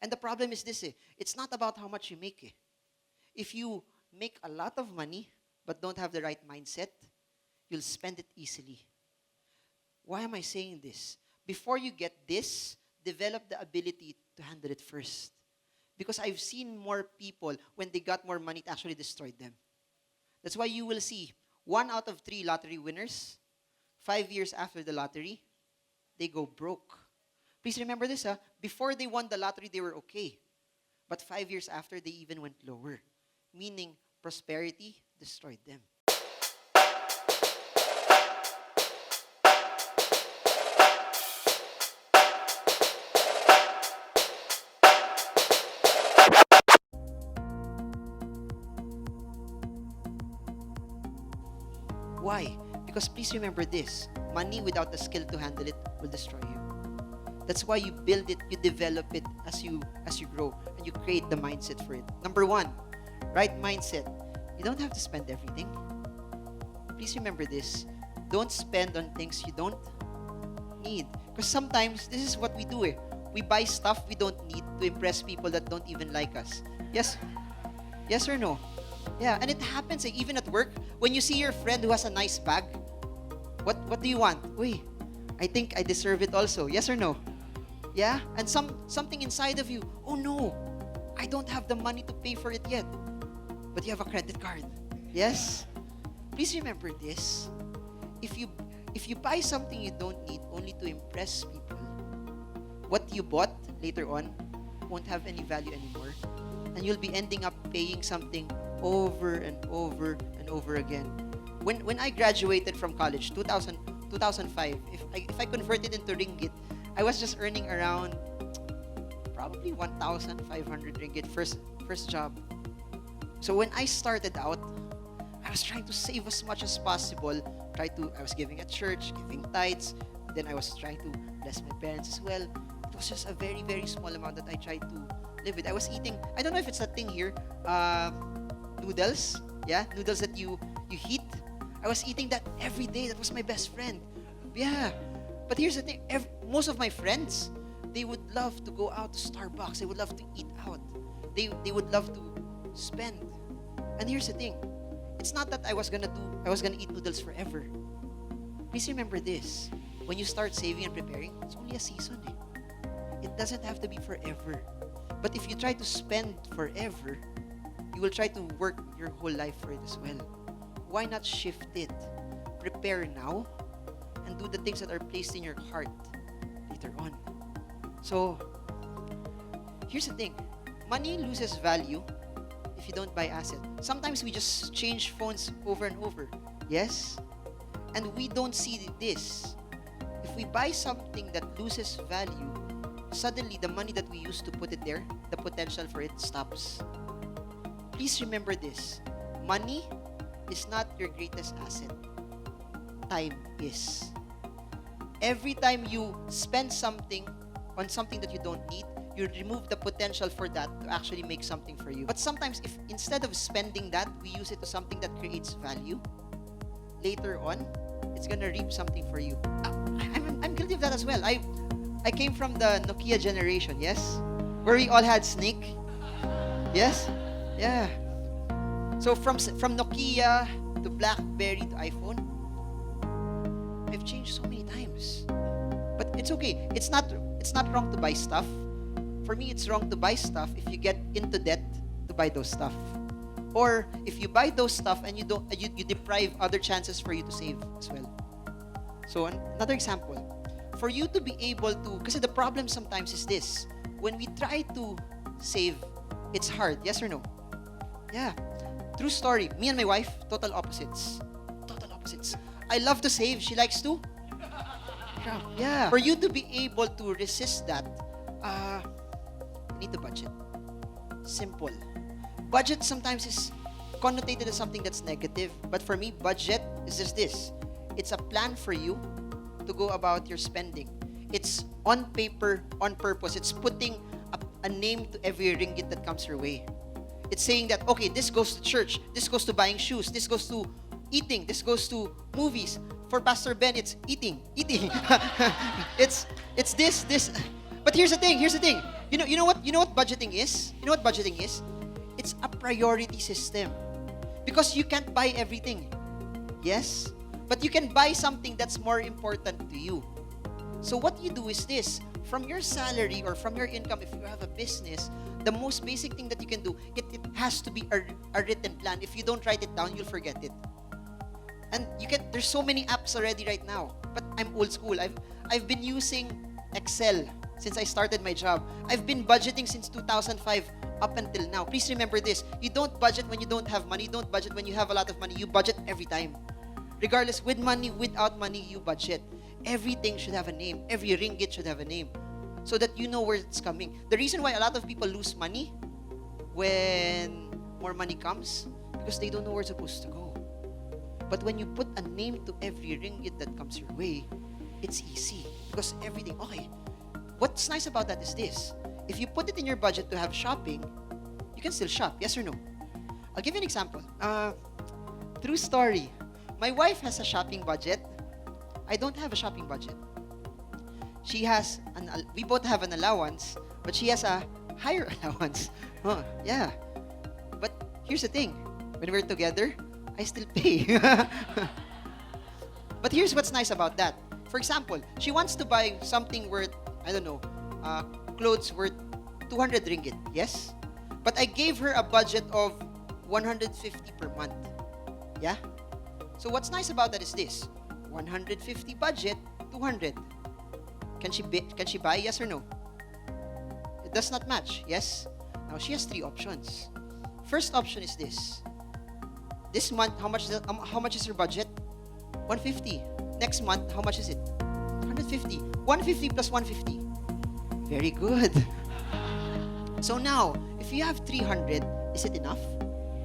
And the problem is this, it's not about how much you make. If you make a lot of money but don't have the right mindset, you'll spend it easily. Why am I saying this? Before you get this, develop the ability to handle it first. Because I've seen more people, when they got more money, it actually destroyed them. That's why you will see 1 out of 3 lottery winners, 5 years after the lottery, they go broke. Please remember this, before they won the lottery, they were okay. But 5 years after, they even went lower. Meaning, prosperity destroyed them. Why? Because please remember this, money without the skill to handle it will destroy you. That's why you build it, you develop it as you grow, and you create the mindset for it. Number 1, right mindset. You don't have to spend everything. Please remember this. Don't spend on things you don't need. Because sometimes this is what we do. We buy stuff we don't need to impress people that don't even like us. Yes? Yes or no? Yeah, and it happens even at work. When you see your friend who has a nice bag, what do you want? Uy, I think I deserve it also. Yes or no? Yeah? And something inside of you, oh no, I don't have the money to pay for it yet. But you have a credit card. Yes? Please remember this. If you buy something you don't need only to impress people, what you bought later on won't have any value anymore. And you'll be ending up paying something over and over and over again. When I graduated from college, 2005, if I converted into ringgit, I was just earning around probably 1,500 ringgit first job. So when I started out, I was trying to save as much as possible. I was giving at church, giving tithes. Then I was trying to bless my parents as well. It was just a very, very small amount that I tried to live with. I was eating, I don't know if it's a thing here, noodles. Yeah, noodles that you heat. I was eating that every day. That was my best friend. Yeah. But here's the thing. Most of my friends, they would love to go out to Starbucks. They would love to eat out. They would love to spend. And here's the thing. It's not that I was gonna eat noodles forever. Please remember this. When you start saving and preparing, it's only a season. It doesn't have to be forever. But if you try to spend forever, you will try to work your whole life for it as well. Why not shift it? Prepare now and do the things that are placed in your heart later on. So, here's the thing. Money loses value if you don't buy assets. Sometimes we just change phones over and over. Yes? And we don't see this. If we buy something that loses value, suddenly the money that we used to put it there, the potential for it stops. Please remember this. Money is not your greatest asset. Time is. Every time you spend something on something that you don't need, you remove the potential for that to actually make something for you. But sometimes, if instead of spending that, we use it to something that creates value, later on, it's gonna reap something for you. I'm guilty of that as well. I came from the Nokia generation, yes? Where we all had Snake. Yes? Yeah. So from Nokia to BlackBerry to iPhone, I've changed so many times. But it's okay. It's not wrong to buy stuff. For me, it's wrong to buy stuff if you get into debt to buy those stuff. Or if you buy those stuff and you deprive other chances for you to save as well. So another example, for you to be able to, because the problem sometimes is this, when we try to save, it's hard. Yes or no? Yeah. True story. Me and my wife, total opposites. Total opposites. I love to save. She likes to. Yeah. For you to be able to resist that, you need to budget. Simple. Budget sometimes is connotated as something that's negative, but for me, budget is just this. It's a plan for you to go about your spending. It's on paper, on purpose. It's putting a name to every ringgit that comes your way. It's saying that, okay, this goes to church, this goes to buying shoes, this goes to eating, this goes to movies. For Pastor Ben, it's eating. It's this. But here's the thing. You know what budgeting is? You know what budgeting is? It's a priority system. Because you can't buy everything. Yes? But you can buy something that's more important to you. So what you do is this. From your salary or from your income, if you have a business, the most basic thing that you can do, it has to be a written plan. If you don't write it down, you'll forget it. And there's so many apps already right now. But I'm old school. I've been using Excel since I started my job. I've been budgeting since 2005 up until now. Please remember this. You don't budget when you don't have money. You don't budget when you have a lot of money. You budget every time. Regardless, with money, without money, you budget. Everything should have a name. Every ringgit should have a name. So that you know where it's coming. The reason why a lot of people lose money when more money comes, because they don't know where it's supposed to go. But when you put a name to every ringgit that comes your way, it's easy. Because everything, okay. What's nice about that is this. If you put it in your budget to have shopping, you can still shop, yes or no? I'll give you an example. True story. My wife has a shopping budget. I don't have a shopping budget. We both have an allowance, but she has a higher allowance. Oh, yeah. But here's the thing. When we're together, I still pay. But here's what's nice about that. For example, she wants to buy something worth, I don't know, clothes worth 200 ringgit, yes? But I gave her a budget of 150 per month. Yeah? So what's nice about that is this. 150 budget, 200. Can she buy, yes or no? It does not match, yes? Now, she has three options. First option is this. This month, how much is her budget? 150. Next month, how much is it? 150. 150 plus 150. Very good. So now, if you have 300, is it enough?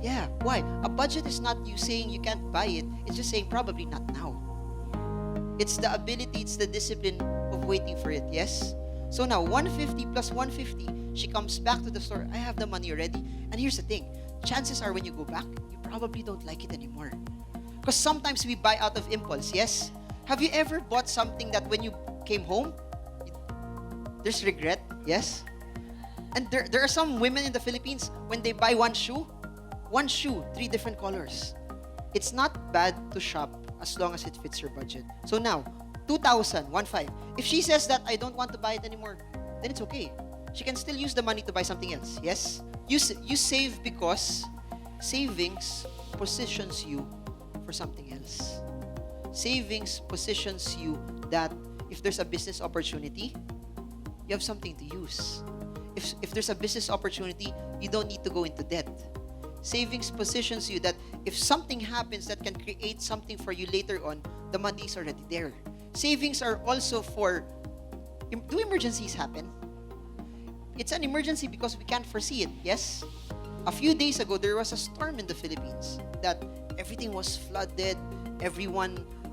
Yeah. Why? A budget is not you saying you can't buy it. It's just saying probably not now. It's the ability, it's the discipline of waiting for it, yes? So now, 150 plus 150, she comes back to the store. I have the money already. And here's the thing. Chances are when you go back, you probably don't like it anymore. Because sometimes we buy out of impulse, yes? Have you ever bought something that when you came home, there's regret, yes? And there are some women in the Philippines, when they buy one shoe, 3 different colors. It's not bad to shop as long as it fits your budget. So now, 2,000, 1,500. If she says that I don't want to buy it anymore, then it's okay. She can still use the money to buy something else, yes? You save because savings positions you for something else. Savings positions you that if there's a business opportunity, you have something to use. If there's a business opportunity, you don't need to go into debt. Savings positions you that if something happens that can create something for you later on, the money is already there. Savings are also for, do emergencies happen? It's an emergency because we can't foresee it, yes? A few days ago, there was a storm in the Philippines that everything was flooded,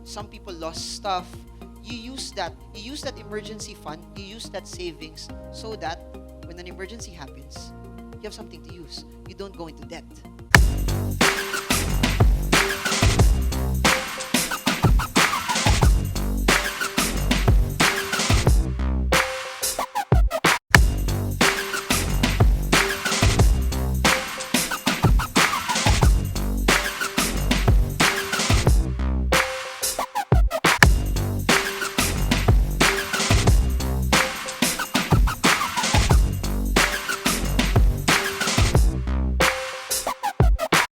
some people lost stuff. You use that emergency fund, you use that savings so that when an emergency happens, you have something to use. You don't go into debt.